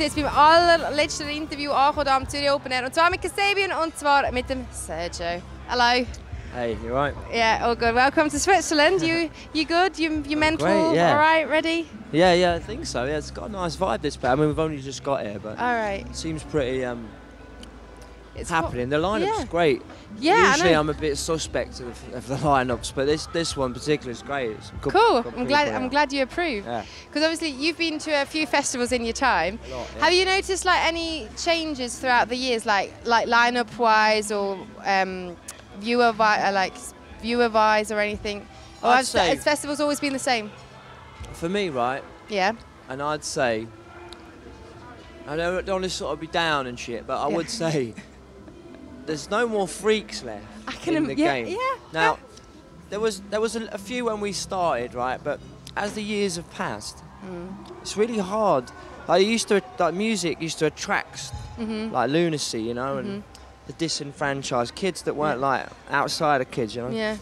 jetzt beim allerletzten Interview angekommen am Zürich Open Air. Und zwar mit Kasabian und zwar mit dem Sergio. Hello. Hey, you right? Yeah, all good. Welcome to Switzerland. You good? You mental? Great, yeah. All right, ready? Yeah, I think so. Yeah, it's got a nice vibe this place. I mean, we've only just got here, but all right. It seems pretty it's happening. The lineup's great. Yeah, usually I'm a bit suspect of the lineups, but this one particularly is great. It's good, cool. good I'm glad you approve. Because obviously you've been to a few festivals in your time. A lot, yeah. Have you noticed like any changes throughout the years, like lineup wise or viewer wise or anything? Or has festivals always been the same? For me, right? Yeah. And I'd say, I don't want to sort of be down and shit, but I would say there's no more freaks left in the game. Yeah. Now, there was a few when we started, right? But as the years have passed, it's really hard. Like music used to attract like lunacy, you know, and the disenfranchised kids that weren't like outsider kids, you know. Yeah.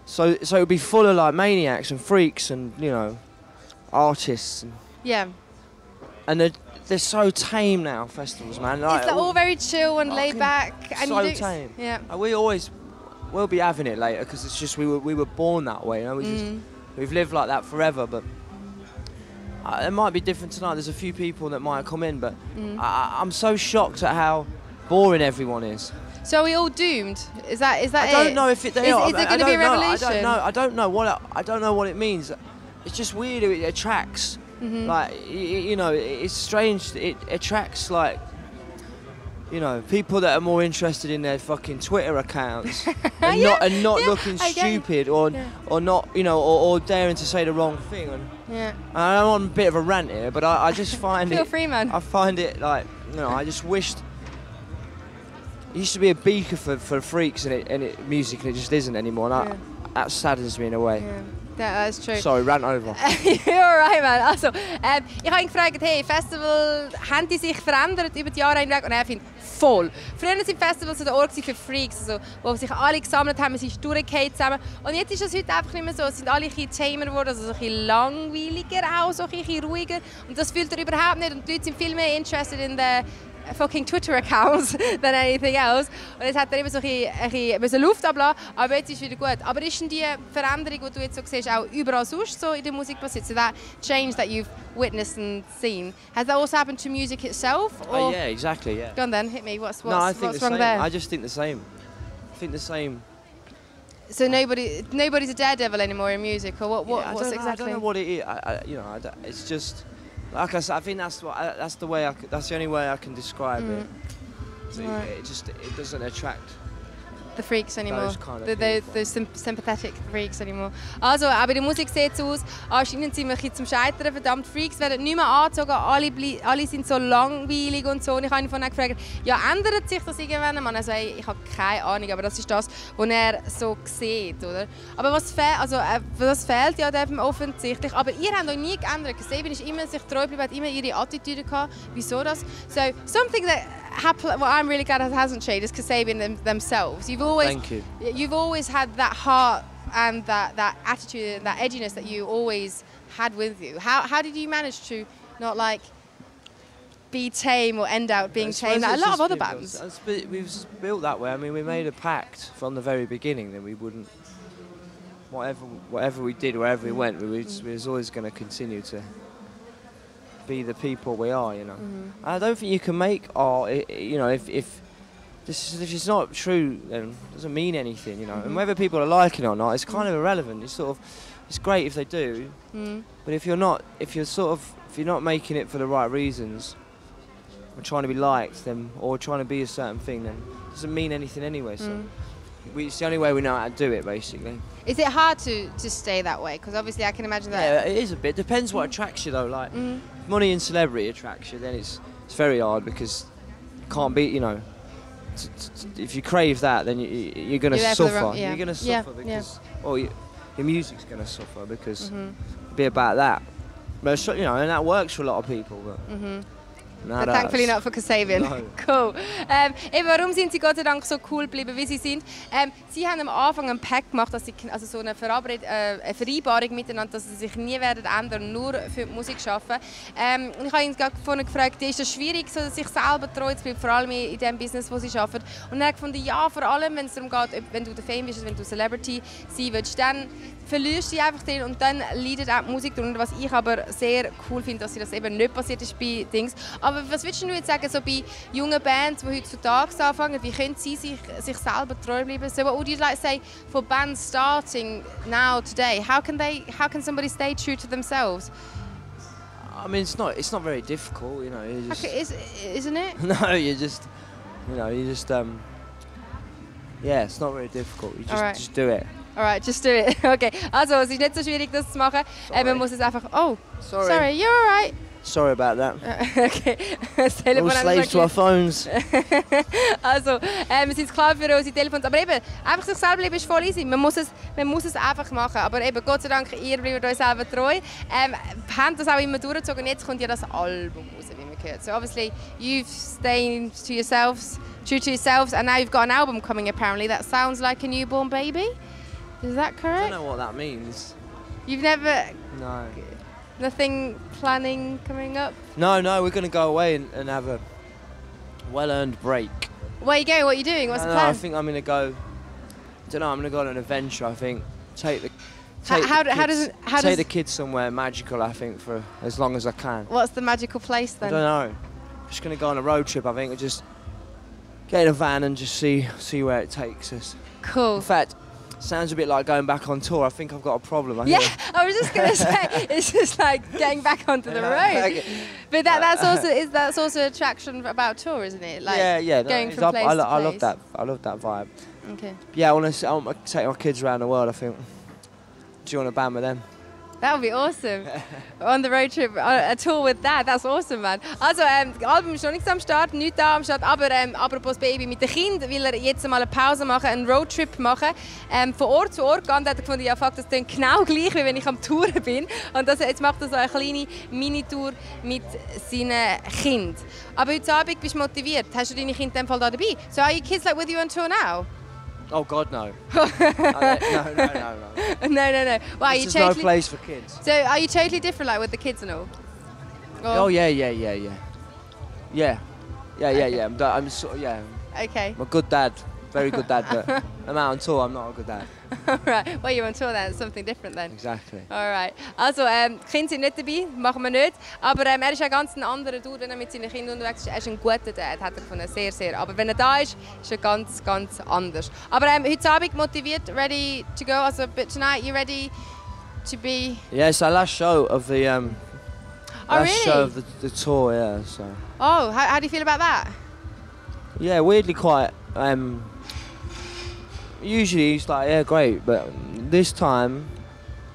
So it would be full of like maniacs and freaks and artists. And they're so tame now, festivals, man. Like, it's all very chill and laid back. And so tame. Yeah. We'll be having it later because it's just we were born that way. You know, we've lived like that forever. But it might be different tonight. There's a few people that might come in, but I'm so shocked at how boring everyone is. So are we all doomed? Is that it? I don't know if they are. Is it going to be a revolution? I don't know what it means. It's just weird. It attracts. Like, it's strange. It attracts, like, people that are more interested in their fucking Twitter accounts and not looking stupid or not, or daring to say the wrong thing. And I'm on a bit of a rant here, but I just find Feel free, man. I find it like, I just wished. It used to be a beacon for freaks and it music, and it just isn't anymore. And that saddens me in a way. Yeah. That's true. Sorry, rant over. You're alright, man. Also, ich habe ihn gefragt, hey, Festival, haben die sich verändert über die Jahre hinweg? Und er findet voll. Früher waren Festivals so der Ort für Freaks, also, wo sich alle gesammelt haben, sie sind durchgefallen zusammen. Und jetzt ist das heute einfach nicht mehr so. Es sind alle ein bisschen tamer geworden, also so ein bisschen langweiliger auch, so ein bisschen ruhiger. Und das fühlt er überhaupt nicht. Und die Leute sind viel mehr interested in the fucking Twitter accounts than anything else. Und jetzt hat er immer so ein bisschen Luft ablassen, aber jetzt ist es wieder gut. Aber ist denn die Veränderung, die du jetzt so siehst, auch überall sonst so in der Musik passiert? So that change that you've witnessed and seen, has that also happened to music itself? Or? Yeah, exactly, yeah. Go on then, hit me. What's I think what's the wrong same. there? I just think the same. I think the same. So nobody's a daredevil anymore in music, or what's exactly? I don't know what it is. It's just. Like I said, I think that's the only way I can describe it. So it doesn't attract the freaks anymore. Those kind of those sympathetic freaks anymore. Also, auch bei der Musik sieht es aus, anscheinend sind wir ein bisschen zum Scheitern verdammt. Freaks werden nicht mehr angezogen, alle sind so langweilig und so. Und ich habe ihn vorhin gefragt, ja, ändert sich das irgendwann? Man, also, ich habe keine Ahnung, aber das ist das, was er so sieht, oder? Aber was fehlt ja dem offensichtlich. Aber ihr habt euch nie geändert. Kasabian ist immer sich treu geblieben, hat immer ihre Attitüde gehabt. Wieso das? So, something that happened, what I'm really glad hasn't changed is Kasabian themselves. Thank you. You've always had that heart and that attitude and that edginess that you always had with you. How did you manage to not like be tame or end out being tame like a lot of other bands? We was built that way. I mean, we made a pact from the very beginning that we wouldn't, whatever we did, wherever we went, we was always going to continue to be the people we are, And I don't think you can make art, if it's not true, then it doesn't mean anything, And whether people are liking it or not, it's kind of irrelevant. It's great if they do, but if you're not making it for the right reasons, or trying to be liked, then, or trying to be a certain thing, then it doesn't mean anything anyway. So it's the only way we know how to do it, basically. Is it hard to stay that way? Because obviously I can imagine that. Yeah, it is a bit. Depends what attracts you though. Like if money and celebrity attracts you, then it's very hard because you can't be, if you crave that, then you're going to suffer. You're going to suffer because, your music's going to suffer because it'll be about that. But and that works for a lot of people. But No, Thankfully not for Kasabian. No. Cool. Eben, warum sind Sie Gott sei Dank so cool geblieben, wie Sie sind? Sie haben am Anfang einen Pact gemacht, dass Sie, also so eine Vereinbarung miteinander, dass Sie sich nie werden ändern, nur für die Musik arbeiten. Ich habe ihn gerade vorhin gefragt, ist es schwierig, so, sich selber treu zu bleiben, vor allem in dem Business, wo Sie arbeiten? Und er hat gefunden, ja, vor allem, wenn es darum geht, wenn du der Fame bist, wenn du Celebrity sein willst, dann verlierst du dich einfach drin und dann leidet auch die Musik darunter, was ich aber sehr cool finde, dass das eben nicht passiert ist bei Dings. Aber was würdest du jetzt sagen, so bei jungen Bands, die heutzutage anfangen, wie können sie sich selber treu bleiben? So what would you like to say for bands starting now today? How can somebody stay true to themselves? I mean, it's not very difficult, you know. You just, Okay, isn't it? no, you just yeah, it's not very difficult. You just do it. Alright, just do it. Okay, also es ist nicht so schwierig, das zu machen. Man muss es einfach... Oh, sorry, you're alright. Sorry about that. Okay, das Telefon All slaves to our phones. Also, wir sind klar für unsere Telefons. Aber eben, einfach sich selber bleiben ist voll easy. Man muss es einfach machen. Aber eben, Gott sei Dank, ihr bleibt euch selber treu. Habt das auch immer durchgezogen. Und jetzt kommt ja das Album raus, wie man hört. So obviously, you've stayed to yourselves, true to yourselves, and now you've got an album coming apparently. That sounds like a newborn baby. Is that correct? I don't know what that means. You've never... No. Nothing planning coming up? No, we're going to go away and have a well-earned break. Where are you going? What are you doing? What's the No, plan? I think I'm going to go... I don't know, I'm going to go on an adventure, I think. Take the kids somewhere magical, I think, for as long as I can. What's the magical place then? I don't know. Just going to go on a road trip, I think, and just get in a van and just see where it takes us. Cool. In fact, sounds a bit like going back on tour. I think I've got a problem. I was just going to say, it's just like getting back onto the road. Okay. But that's also attraction about tour, isn't it? Like going from place to place. I love that. I love that vibe. Okay. Yeah, I want to take my kids around the world, I think. Do you want a band with them? That would be awesome. On the road trip, a tour with that. That's awesome, man. Also, das Album ist noch nicht am Start, nicht da am Start. Aber apropos Baby, mit dem Kind will er jetzt mal eine Pause machen, einen Roadtrip machen. Von Ort zu Ort gehen. Da hat er gefunden, ja, fuck, das klingt genau gleich, wie wenn ich am Touren bin. Und jetzt macht er so eine kleine Mini-Tour mit seinen Kindern. Aber heute Abend bist du motiviert. Hast du deine Kinder in dem Fall da dabei? So are your kids like with you on tour now? Oh God, no. No. No. Why? There's no place for kids. So are you totally different, like with the kids and all? Oh yeah. I'm sort of, yeah. Okay. I'm a good dad, very good dad, but I'm out on tour. I'm not a good dad. Alright. Well, you're on tour then. It's something different then. Exactly. Alright. Also, die Kinder sind nicht dabei, machen wir nicht. Aber er ist ein ganz anderer Dude, wenn er mit seinen Kindern unterwegs ist. Er ist ein guter Dad, hat er gefunden, sehr, sehr. Aber wenn er da ist, ist er ganz, ganz anders. Aber heute Abend motiviert, ready to go. Also, but tonight, you ready to be? Yeah, it's our last show of the show of the tour. Yeah. So. Oh, how do you feel about that? Yeah, weirdly quite. Usually it's like, yeah, great, but this time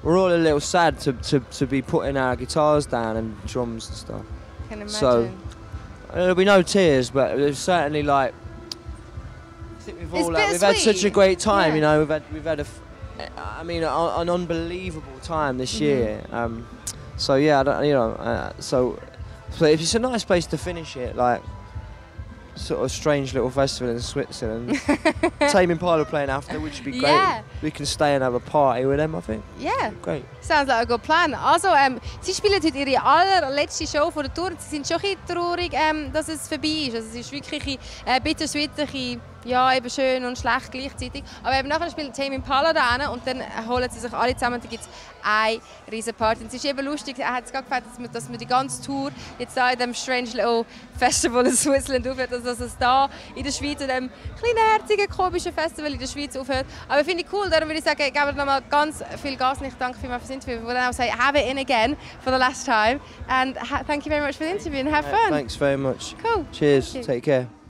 we're all a little sad to be putting our guitars down and drums and stuff. I can imagine. So there'll be no tears, but there's certainly like, I think we've had such a great time. Yeah. You know, we've had an unbelievable time this year. So yeah, so it's a nice place to finish it, like. Sort of strange little festival in Switzerland. Tame Impala playing after, which would be great. Yeah. We can stay and have a party with them, I think. Yeah. Great. Sounds like a good plan. Also, Sie spielen heute ihre allerletzte Show vor der Tour. Sie sind schon ein bisschen traurig, dass es vorbei ist. Also, es ist wirklich ein bittersweet, ja, eben schön und schlecht gleichzeitig. Aber eben nachher spielt Tame Impala da hin und dann holen sie sich alle zusammen. Da gibt es eine riesen Party. Und es ist eben lustig, er hat es gerade gefällt, dass man die ganze Tour jetzt da in diesem strange little Festival in Switzerland aufhört. Also, dass es da in der Schweiz, in diesem kleinen, herzigen, komischen Festival in der Schweiz aufhört. Aber finde ich cool, darum würde ich sagen, ich gebe nochmal ganz viel Gas und ich danke vielmals fürs Interview. Ich würde auch sagen, have it in again for the last time. And thank you very much for the interview and have fun. Thanks very much. Cool. Cheers. Take care.